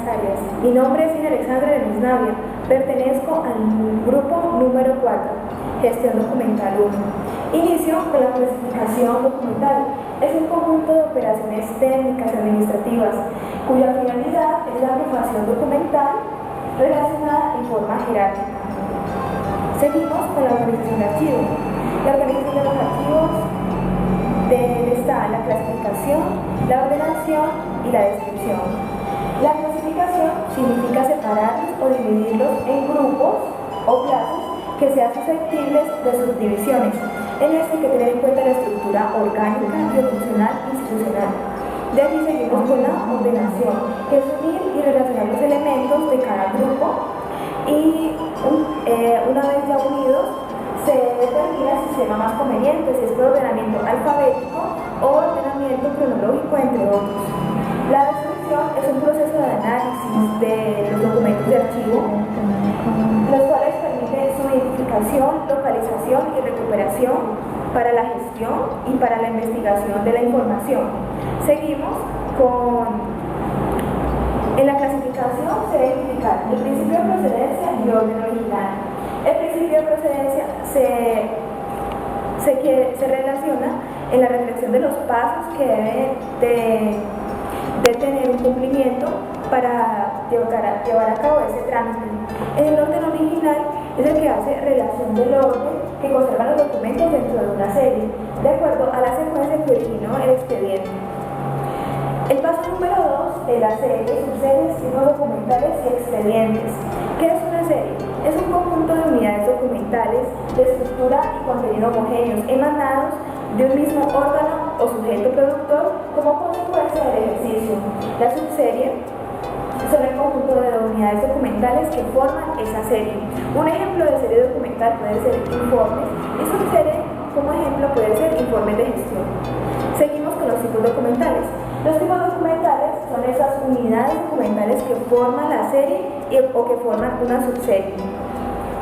Buenas tardes, mi nombre es Alexandra Denis Navia, pertenezco al grupo número 4, Gestión Documental 1. Inicio con la clasificación documental. Es un conjunto de operaciones técnicas administrativas cuya finalidad es la agrupación documental relacionada en forma jerárquica. Seguimos con la organización de archivos. La organización de los archivos está la clasificación, la ordenación y la descripción. La clasificación significa separarlos o dividirlos en grupos o clases que sean susceptibles de subdivisiones. En este hay que tener en cuenta la estructura orgánica, biofuncional e institucional. De allí seguimos con la ordenación, que es unir y relacionar los elementos de cada grupo y una vez ya unidos se determina el sistema más conveniente, si es por ordenamiento alfabético o ordenamiento cronológico, entre otros. La descripción es un proceso de análisis de los documentos de archivo, los cuales permiten su identificación, localización y recuperación para la gestión y para la investigación de la información. Seguimos con... En la clasificación se debe identificar el principio de procedencia y orden original. El principio de procedencia se relaciona en la reflexión de los pasos que deben de tener un cumplimiento para llevar a cabo ese trámite. En el orden original es el que hace relación del orden que conservan los documentos dentro de una serie, de acuerdo a la secuencia que originó el expediente. El paso número 2 de la serie, subseries, tipos documentales y expedientes. ¿Qué es una serie? Es un conjunto de unidades documentales de estructura y contenido homogéneos, emanados de un mismo órgano o sujeto productor como consecuencia del ejercicio. La subserie son el conjunto de unidades documentales que forman esa serie. Un ejemplo de serie documental puede ser informes y subserie como ejemplo puede ser informes de gestión. Seguimos con los tipos documentales. Los tipos documentales son esas unidades documentales que forman la serie o que forman una subserie.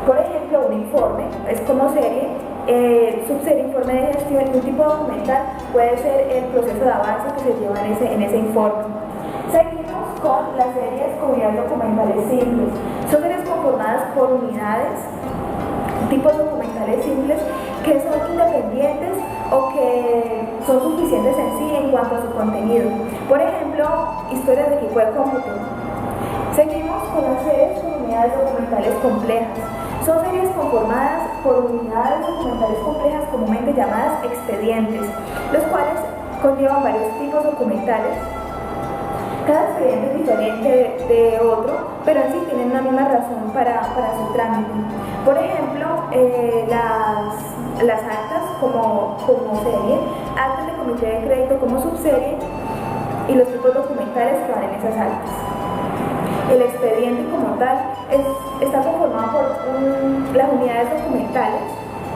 Por ejemplo, un informe es como serie, subserie, informe de gestión, y un tipo documental puede ser el proceso de avance que se lleva en ese informe. Seguimos con las series como unidades documentales simples. Son series conformadas por unidades, tipos documentales simples que son independientes o que son suficientes en sí en cuanto a su contenido. Por ejemplo, historias de equipo de cómputo. Seguimos con las series con unidades documentales complejas. Son series conformadas por unidades documentales complejas comúnmente llamadas expedientes, los cuales conllevan varios tipos documentales. Cada expediente es diferente de otro, pero en sí tienen una misma razón para su trámite. Por ejemplo, las actas como serie, actas de comité de crédito como subserie y los tipos documentales que van en esas actas. El expediente como tal está conformado por las unidades documentales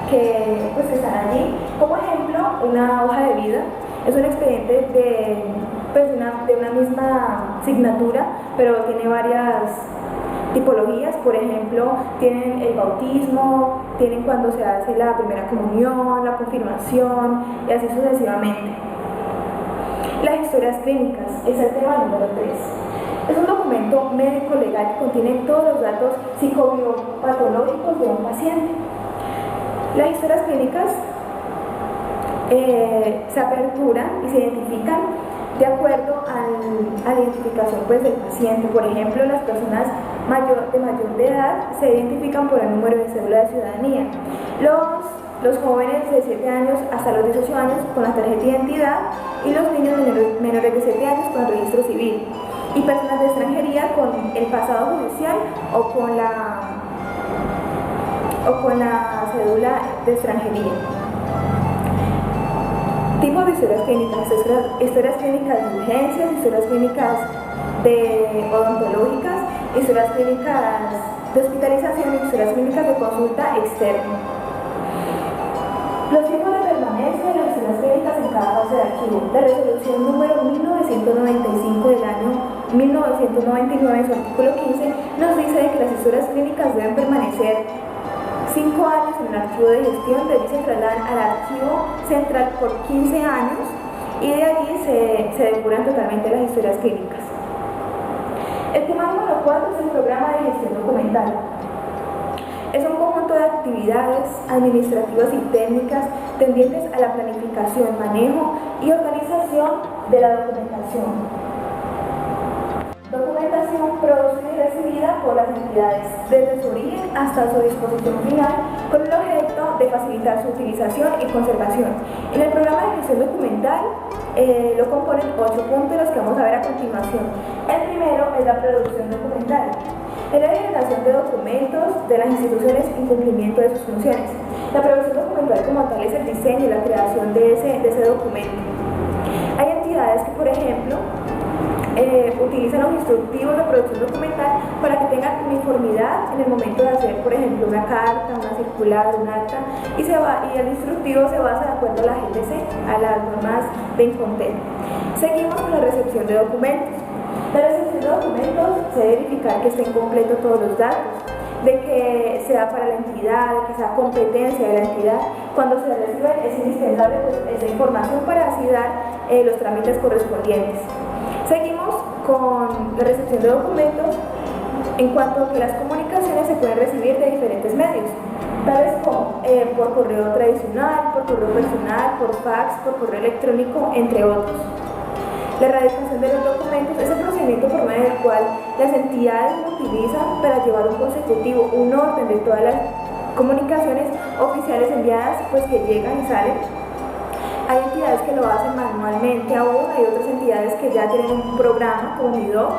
que están allí. Como ejemplo, una hoja de vida es un expediente de una misma asignatura, pero tiene varias tipologías. Por ejemplo, tienen el bautismo, tienen cuando se hace la primera comunión, la confirmación y así sucesivamente. Las historias clínicas es el tema número 3. Es un documento médico legal que contiene todos los datos psicobiopatológicos de un paciente. Las historias clínicas se aperturan y se identifican de acuerdo a la identificación del paciente. Por ejemplo, las personas de mayor de edad se identifican por el número de cédula de ciudadanía. Los jóvenes de 7 años hasta los 18 años con la tarjeta de identidad y los niños menores de 7 años con el registro civil. Y personas de extranjería con el pasado judicial o con la cédula de extranjería. Tipos de historias clínicas: historias clínicas de urgencias, historias clínicas odontológicas, historias clínicas de hospitalización y historias clínicas de consulta externa. Los tiempos de permanencia de las historias clínicas en cada fase de archivo. La resolución número 1995 del año 1999, en su artículo 15, nos dice que las historias clínicas deben permanecer 5 años en el archivo de gestión, de allí se trasladan al archivo central por 15 años y de allí se depuran totalmente las historias clínicas. El tema número 4 es el programa de gestión documental. Es un conjunto de actividades administrativas y técnicas tendientes a la planificación, manejo y organización de la documentación. Documentación producida y recibida por las entidades desde su origen hasta su disposición final con el objeto de facilitar su utilización y conservación. En el programa de gestión documental lo componen 8 puntos, los que vamos a ver a continuación. El primero es la producción documental. Es la generación de documentos de las instituciones en cumplimiento de sus funciones. La producción documental como tal es el diseño y la creación de ese documento. Hay entidades que, por ejemplo, utilizan los instructivos de producción documental para que tengan uniformidad en el momento de hacer, por ejemplo, una carta, una circular, un acta, y el instructivo se basa de acuerdo a la GDC, a las normas de Incontec. Seguimos con la recepción de documentos. La recepción de documentos se debe verificar que estén completos todos los datos, de que sea para la entidad, de que sea competencia de la entidad. Cuando se recibe es indispensable esa información para así dar los trámites correspondientes. Seguimos con la recepción de documentos en cuanto a que las comunicaciones se pueden recibir de diferentes medios, tales como por correo tradicional, por correo personal, por fax, por correo electrónico, entre otros. La erradicación de los documentos es el procedimiento por medio del cual las entidades lo utilizan para llevar un consecutivo, un orden de todas las comunicaciones oficiales enviadas, pues que llegan y salen. Hay entidades que lo hacen manualmente aún, hay otras entidades que ya tienen un programa como MIDO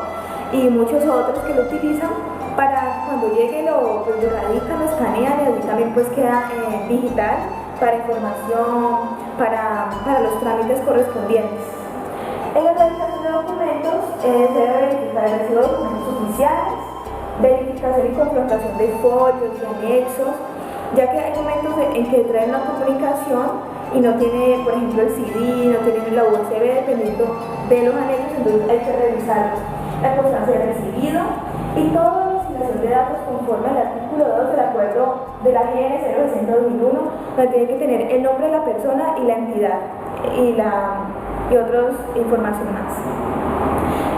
y muchos otros que lo utilizan para cuando llegue lo radican, lo escanean y así también pues queda digital para información, para los trámites correspondientes. En la realización de documentos se debe verificar el recibo de documentos oficiales, verificación y confrontación de folios y anexos, ya que hay momentos en que traen una comunicación y no tiene, por ejemplo, el CD, no tiene la USB, dependiendo de los anexos, entonces hay que revisarlos. La constancia de recibido y toda la asignación de datos conforme al artículo 2 del acuerdo de la GN 060-2001, donde tiene que tener el nombre de la persona y la entidad y otras información más.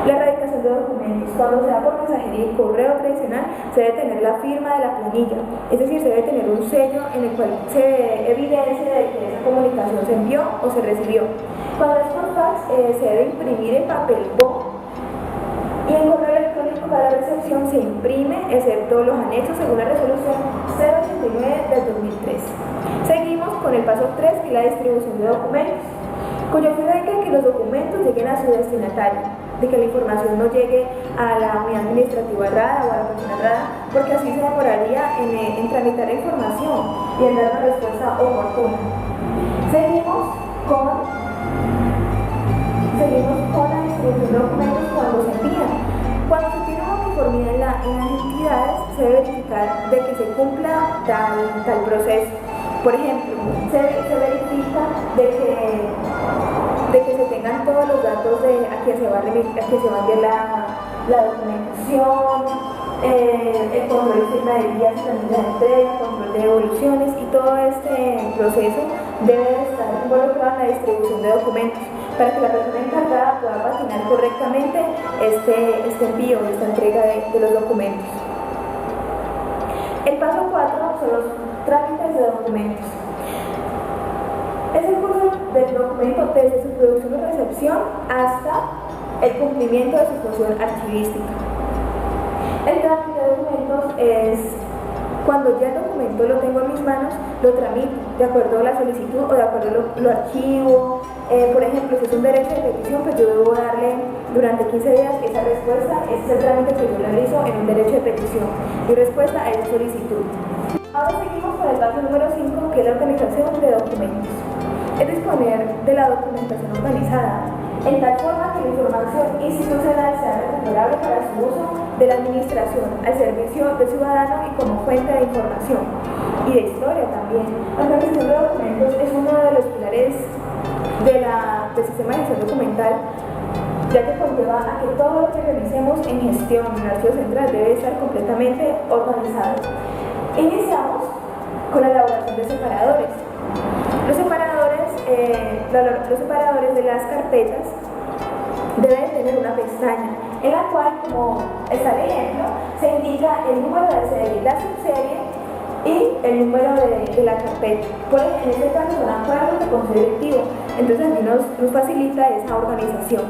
La erradicación de documentos. Cuando se da por mensajería y correo tradicional, se debe tener la firma de la planilla, es decir, se debe tener un sello en el cual se evidencia de que esa comunicación se envió o se recibió. Cuando es por fax, se debe imprimir en papel bond y en correo electrónico para la recepción se imprime, excepto los anexos según la resolución 089 del 2003. Seguimos con el paso 3, que es la distribución de documentos, cuyo fin es que los documentos lleguen a su destinatario, de que la información no llegue a la unidad administrativa errada o a la persona errada, porque así se demoraría en tramitar la información y en dar una respuesta oportuna. Seguimos con la distribución de documentos cuando se envían. Cuando se tiene una uniformidad en las entidades, se debe verificar de que se cumpla tal proceso. Por ejemplo, se verifica de que se tengan todos los datos de a quien se va a enviar la documentación, el control de firma de guías y también de entrega, control de devoluciones, y todo este proceso debe estar involucrado en la distribución de documentos para que la persona encargada pueda patinar correctamente este envío y esta entrega de los documentos. El paso 4 son los trámites de documentos. Es el curso del documento desde su producción y recepción hasta el cumplimiento de su función archivística. El trámite de documentos es cuando ya el documento lo tengo en mis manos, lo tramito de acuerdo a la solicitud o de acuerdo a lo archivo. Por ejemplo, si es un derecho de petición, pues yo debo darle durante 15 días esa respuesta. Ese es el trámite que yo realizo en un derecho de petición y respuesta a esa solicitud. Ahora seguimos con el paso número 5, que es la organización de documentos. Es disponer de la documentación organizada, en tal forma que la información institucional sea recuperable para su uso de la administración, al servicio del ciudadano y como fuente de información y de historia también. La organización de documentos es uno de los pilares del sistema de gestión documental, ya que conlleva a que todo lo que realicemos en gestión en el archivo central debe estar completamente organizado. Iniciamos con la elaboración de separadores. Los separadores de las carpetas deben tener una pestaña en la cual, como está el ejemplo, se indica el número de serie, la subserie y el número de la carpeta. En este caso son acuerdos de consejo directivo, entonces aquí nos facilita esa organización.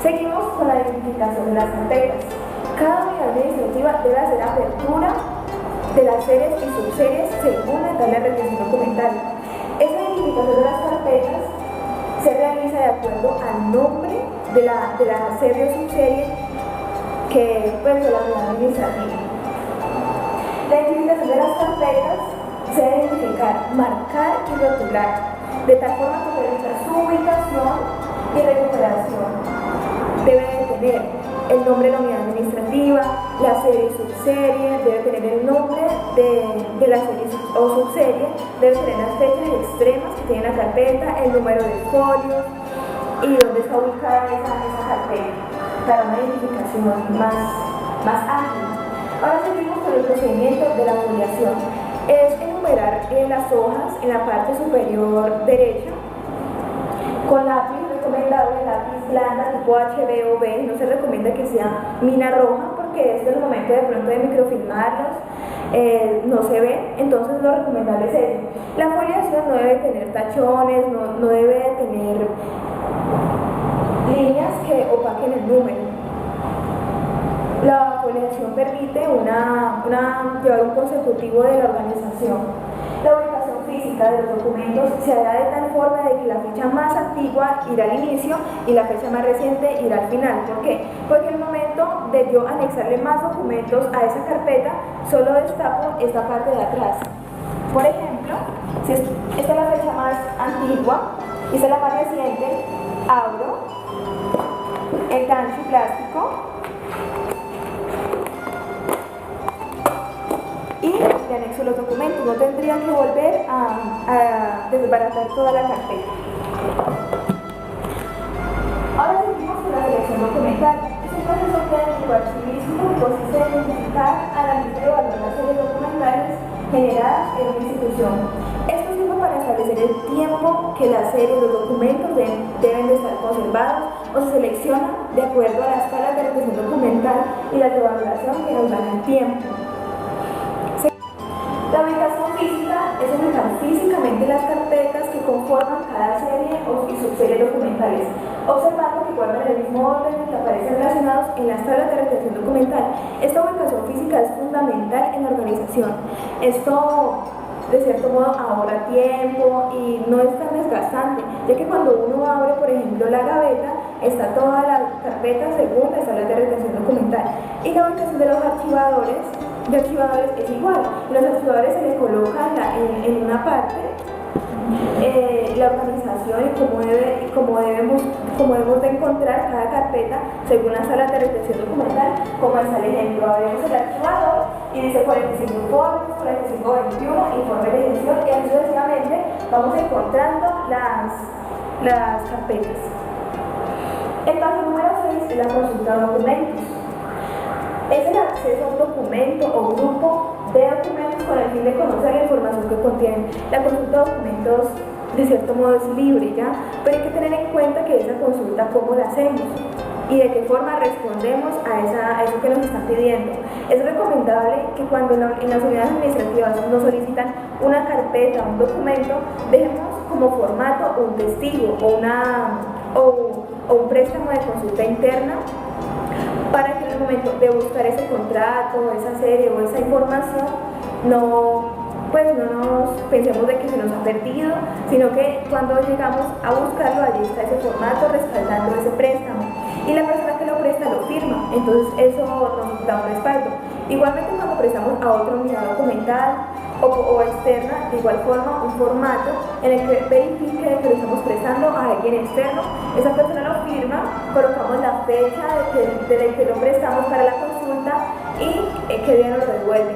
Seguimos con la identificación de las carpetas. Cada unidad administrativa debe hacer apertura de las series y subseries según la tabla de retención documental. Esa identificación de las carpetas se realiza de acuerdo al nombre de la serie o subserie que pues, de la unidad administrativa. La identificación de las carpetas se debe identificar, marcar y rotular, de tal forma que permita su ubicación y recuperación. Debe tener el nombre de la unidad administrativa, la serie y subserie, debe tener el nombre de la serie o subserie, debe tener las fechas extremas que tiene la carpeta, el número de folios y dónde está ubicada esa carpeta, para una identificación más ágil. Ahora seguimos con el procedimiento de la foliación. Es enumerar las hojas en la parte superior derecha con lápiz recomendable, lápiz blanda tipo HB o B. No se recomienda que sea mina roja porque es el momento de pronto de microfilmarlos, no se ve, entonces lo recomendable es eso. La foliación no debe tener tachones, no debe tener líneas que opaquen el número. La foliación permite llevar un consecutivo de la organización. La ubicación física de los documentos se hará de tal forma de que la fecha más antigua irá al inicio y la fecha más reciente irá al final. ¿Por qué? Porque en el momento de yo anexarle más documentos a esa carpeta, solo destapo esta parte de atrás. Por ejemplo, si esta es la fecha más antigua y esta es la más reciente, abro el gancho plástico y le anexo los documentos. No tendría que volver a desbaratar toda la carpeta. Ahora seguimos con la selección documental. Es un proceso técnico archivístico que consiste en identificar, analizar y evaluar las series documentales generadas en una institución. Esto sirve para establecer el tiempo que las series, los documentos deben de estar conservados o se seleccionan de acuerdo a las escalas de retención documental y la evaluación que nos dan el tiempo. La ubicación física es ubicar físicamente las carpetas que conforman cada serie y subseries documentales, observando que guardan el mismo orden y que aparecen relacionados en las tablas de retención documental. Esta ubicación física es fundamental en la organización. Esto, de cierto modo, ahorra tiempo y no es tan desgastante, ya que cuando uno abre, por ejemplo, la gaveta, está toda la carpeta según las tablas de retención documental. Y la ubicación de los archivadores es igual. Los archivadores se les coloca en una parte la organización y cómo debemos de encontrar cada carpeta según las salas de retención documental, como está el ejemplo. Abrimos el archivador y dice 45 informes, 4521, informe de gestión, y así sucesivamente vamos encontrando las carpetas. El paso número 6 es la consulta de documentos. Es el acceso a un documento o grupo de documentos con el fin de conocer la información que contienen. La consulta de documentos, de cierto modo, es libre, ¿ya? Pero hay que tener en cuenta que esa consulta, ¿cómo la hacemos? Y de qué forma respondemos a eso que nos están pidiendo. Es recomendable que cuando en las unidades administrativas nos solicitan una carpeta, un documento, dejemos como formato un testigo o un préstamo de consulta interna, para que en el momento de buscar ese contrato, esa serie o esa información, no nos pensemos de que se nos ha perdido, sino que cuando llegamos a buscarlo, allí está ese formato respaldando ese préstamo. Y la persona que lo presta lo firma, entonces eso nos da un respaldo. Igualmente cuando prestamos a otra unidad documental o externa, de igual forma un formato en el que verifique que lo estamos prestando a alguien externo, esa persona lo firma, colocamos la fecha de que lo prestamos para la consulta y qué día nos lo devuelve.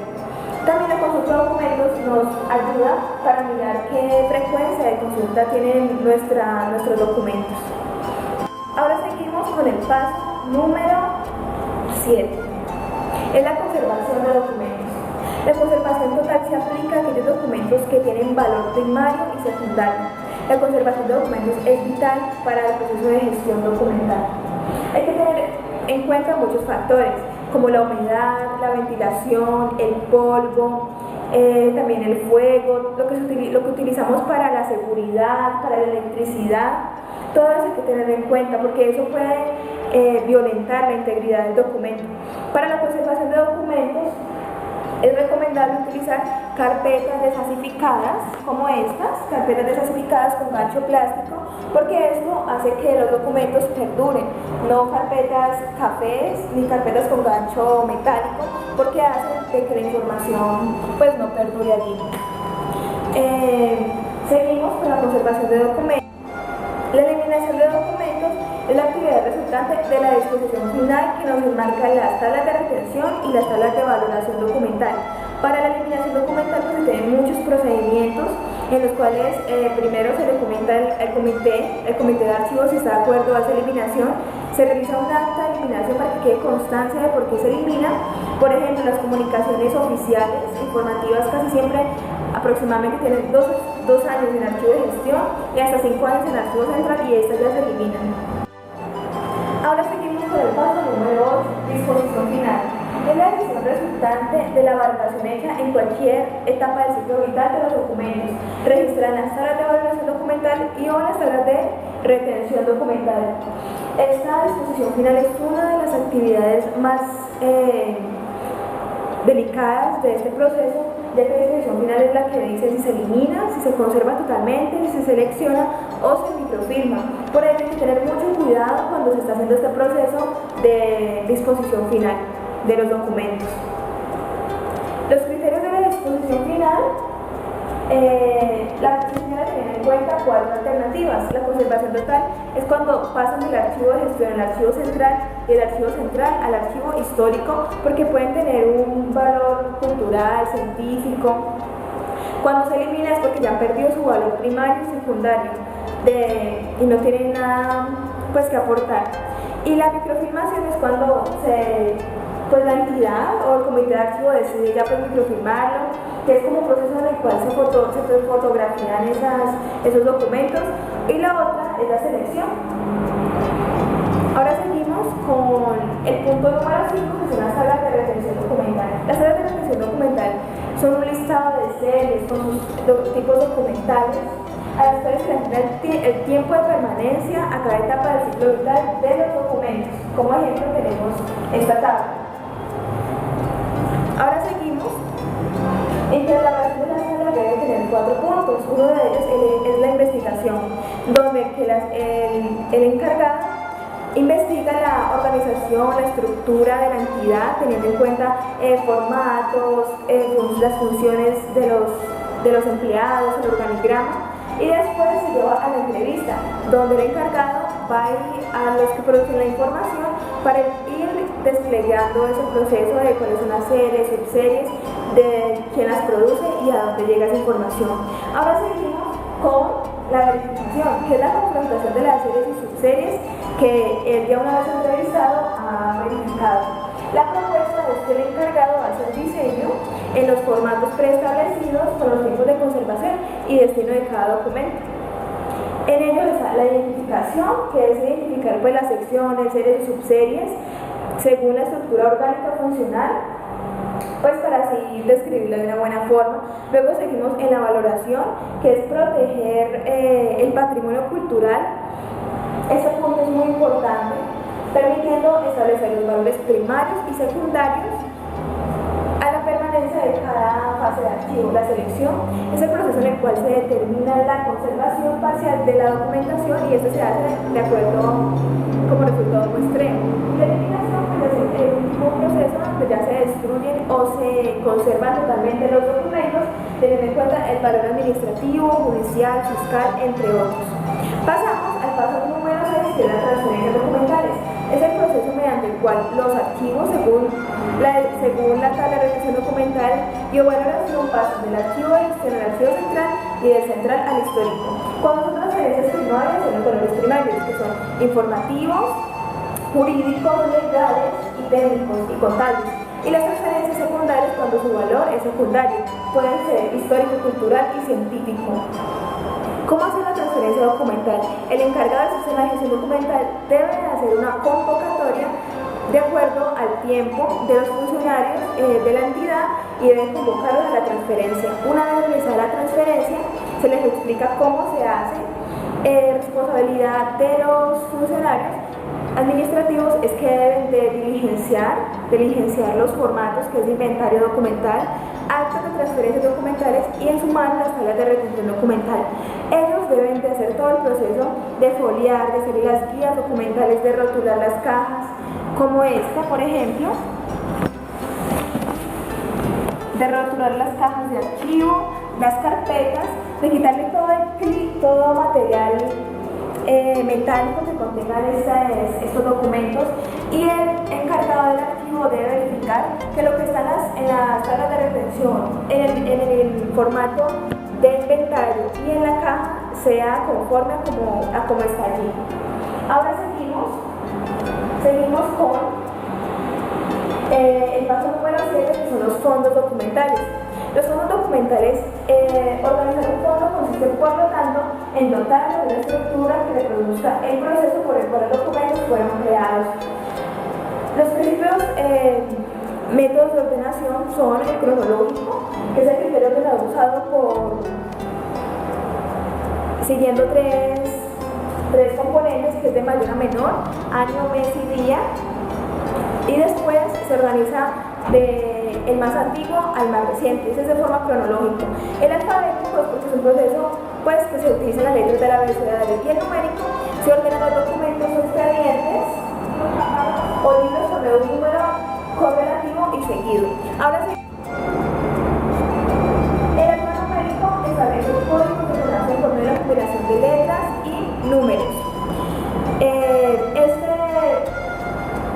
También la consulta de documentos nos ayuda para mirar qué frecuencia de consulta tienen nuestros documentos. Ahora seguimos con el paso número 7. Es la conservación de documentos. La conservación total se aplica a aquellos documentos que tienen valor primario y secundario. La conservación de documentos es vital para el proceso de gestión documental. Hay que tener en cuenta muchos factores, como la humedad, la ventilación, el polvo, también el fuego, lo que utilizamos para la seguridad, para la electricidad. Todo eso hay que tener en cuenta porque eso puede violentar la integridad del documento. Para la conservación de documentos es recomendable utilizar carpetas desasificadas como estas, carpetas desasificadas con gancho plástico, porque esto hace que los documentos perduren, no carpetas cafés ni carpetas con gancho metálico, porque hacen de que la información pues no perdure allí. Seguimos con la conservación de documentos. La eliminación de documentos es la actividad resultante de la disposición final que nos enmarca las tablas de retención y las tablas de valoración documental. Para la eliminación documental pues, se tienen muchos procedimientos en los cuales primero se le comenta al comité de archivos si está de acuerdo a esa eliminación, se realiza un acta de eliminación para que quede constancia de por qué se elimina. Por ejemplo, las comunicaciones oficiales, informativas, casi siempre aproximadamente tienen dos años en archivo de gestión y hasta 5 años en archivo central y estas ya se eliminan. Ahora seguimos con el paso número 8, disposición final. Es la decisión resultante de la valoración hecha en cualquier etapa del ciclo vital de los documentos. Registran las tablas de valoración documental y o las tablas de retención documental. Esta disposición final es una de las actividades más delicadas de este proceso, ya que la disposición final es la que dice si se elimina, si se conserva totalmente, si se selecciona o se microfirma. Por ello hay que tener mucho cuidado cuando se está haciendo este proceso de disposición final de los documentos. Los criterios de la disposición final, la disposición final tiene en cuenta 4 alternativas. La conservación total es cuando pasan del archivo de gestión al archivo central y del archivo central al archivo histórico, porque pueden tener un valor cultural, científico. Cuando se elimina es porque ya han perdido su valor primario y secundario y no tienen nada pues, que aportar. Y la microfilmación es cuando pues la entidad o el comité de archivo decide ya pues microfilmarlo, que es como un proceso en el cual se fotografían esos documentos, y la otra es la selección. Ahora seguimos con el punto número 5, que son las tablas de retención documental. Las tablas de retención documental son un listado de series con sus tipos documentales, a las cuales se le asigna el tiempo de permanencia a cada etapa del ciclo vital de los documentos. Como ejemplo tenemos esta tabla. Ahora seguimos en que la elaboración de las tablas debe tener 4 puntos. Uno de ellos es la investigación, donde el encargado investiga la organización, la estructura de la entidad, teniendo en cuenta formatos, las funciones de los empleados, el organigrama, y después se lleva a la entrevista, donde el encargado va a ir a los que producen la información para ir desplegando ese proceso de cuáles son las series, subseries, de quién las produce y a dónde llega esa información. Ahora seguimos con la verificación, que es la confrontación de las series y subseries que él ya una vez entrevistado ha verificado. La propuesta es que el encargado hace el diseño en los formatos preestablecidos con los tiempos de conservación y destino de cada documento. En ello está la identificación, que es identificar pues, las secciones, series y subseries según la estructura orgánica funcional, pues para así describirlo de una buena forma. Luego seguimos en la valoración, que es proteger el patrimonio cultural. Este punto es muy importante, permitiendo establecer los valores primarios y secundarios a la permanencia de cada fase de archivo. La selección es el proceso en el cual se determina la conservación parcial de la documentación y esto se hace de acuerdo como resultado muestreo. La eliminación pues, es un proceso donde ya se destruyen o se conservan totalmente los documentos, teniendo en cuenta el valor administrativo, judicial, fiscal, entre otros. Pasamos al paso número 6, que es la transferencia documentales. Es el proceso mediante el cual los archivos, según la tabla de retención documental y o valoración, pasan del archivo de gestión al archivo central y del central al histórico. Cuando son transferencias primarias, son los valores primarios, que son informativos, jurídicos, legales y técnicos y contables. Y las transferencias secundarias, cuando su valor es secundario, pueden ser histórico, cultural y científico. ¿Cómo hacer la transferencia documental? El encargado del sistema de gestión documental debe hacer una convocatoria de acuerdo al tiempo de los funcionarios de la entidad y deben convocarlos a la transferencia. Una vez realizada la transferencia, se les explica cómo se hace. Responsabilidad de los funcionarios administrativos es que deben de diligenciar los formatos, que es de inventario documental, actas de transferencias documentales y en su mano las tablas de retención documental. Ellos deben de hacer todo el proceso de foliar, de hacer las guías documentales, de rotular las cajas, como esta, por ejemplo, de rotular las cajas de archivo, las carpetas, de quitarle todo material metálico que contengan estos documentos, y el encargado del archivo debe verificar que lo que está en las tablas de retención, en el formato de inventario y en la caja sea conforme a como está allí. Ahora seguimos con el paso número 7, que son los fondos documentales. Los fondos documentales, organizar un fondo consiste, por lo tanto, en dotarlo de una estructura que reproduzca el proceso por el cual los documentos fueron creados. Los principios métodos de ordenación son el cronológico, que es el criterio ordenador usado siguiendo tres componentes, que es de mayor a menor, año, mes y día, y después se organiza del más antiguo al más reciente. Ese es de forma cronológica. El alfabético, porque es un proceso que se utiliza en las letras del abecedario, y el numérico se ordenan los documentos o expedientes o libros sobre un número correlativo y seguido. Ahora sí, el alfanumérico establece un código de ordenación por medio de la combinación de letras y números.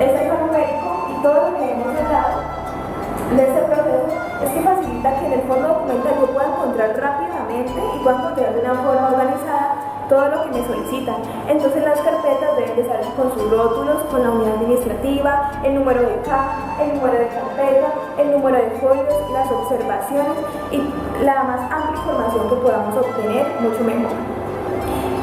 Este alfanumérico y todo lo que hemos hablado de este proceso es que facilita que en el fondo documental yo pueda encontrar rápidamente y pueda encontrar de una forma organizada todo lo que me solicitan. Entonces las carpetas deben de salir con sus rótulos, con la unidad administrativa, el número de caja, el número de carpeta, el número de folios, las observaciones y la más amplia información que podamos obtener, mucho mejor.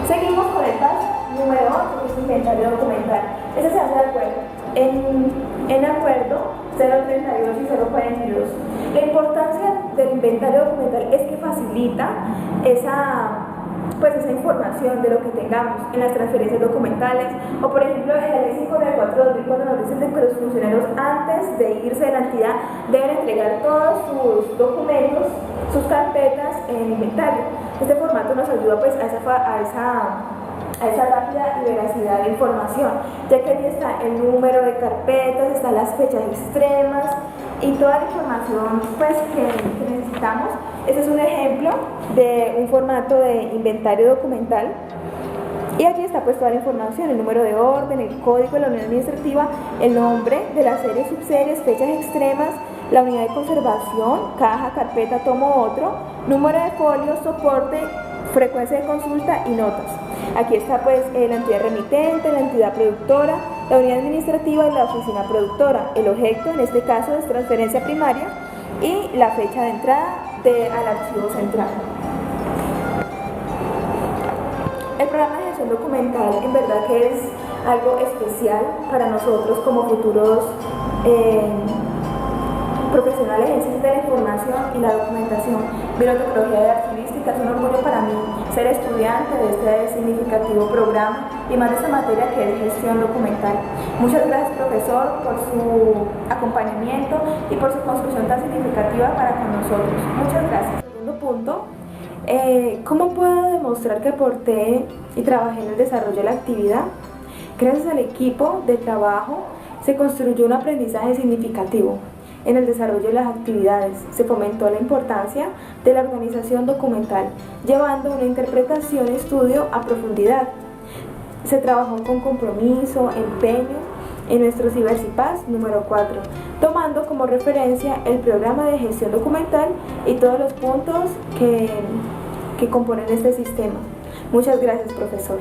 Seguimos con el paso número 8, que es inventario documental. Ese se hace de acuerdo. En acuerdo 032 y 042. La importancia del inventario documental es que facilita esa información de lo que tengamos en las transferencias documentales, o por ejemplo en la ley 594/2004 nos dicen que los funcionarios antes de irse de la entidad deben entregar todos sus documentos, sus carpetas en inventario. Este formato nos ayuda a esa rápida y veracidad de información, ya que allí está el número de carpetas, están las fechas extremas y toda la información que necesitamos. Este es un ejemplo de un formato de inventario documental, y allí está toda la información: el número de orden, el código de la unidad administrativa, el nombre de las series, subseries, fechas extremas, la unidad de conservación, caja, carpeta, tomo otro, número de folio, soporte, frecuencia de consulta y notas. Aquí está la entidad remitente, la entidad productora, la unidad administrativa y la oficina productora. El objeto en este caso es transferencia primaria y la fecha de entrada al archivo central. El programa de gestión documental en verdad que es algo especial para nosotros como futuros profesionales en ciencias de la información y la documentación. Biotecnología de archivística, es un orgullo para mí ser estudiante de este significativo programa y más de esta materia que es gestión documental. Muchas gracias, profesor, por su acompañamiento y por su construcción tan significativa para con nosotros. Muchas gracias. Segundo punto, ¿cómo puedo demostrar que aporté y trabajé en el desarrollo de la actividad? Gracias al equipo de trabajo se construyó un aprendizaje significativo en el desarrollo de las actividades. Se fomentó la importancia de la organización documental, llevando una interpretación y estudio a profundidad. Se trabajó con compromiso, empeño en nuestro Cibercipaz número 4, tomando como referencia el programa de gestión documental y todos los puntos que componen este sistema. Muchas gracias, profesor.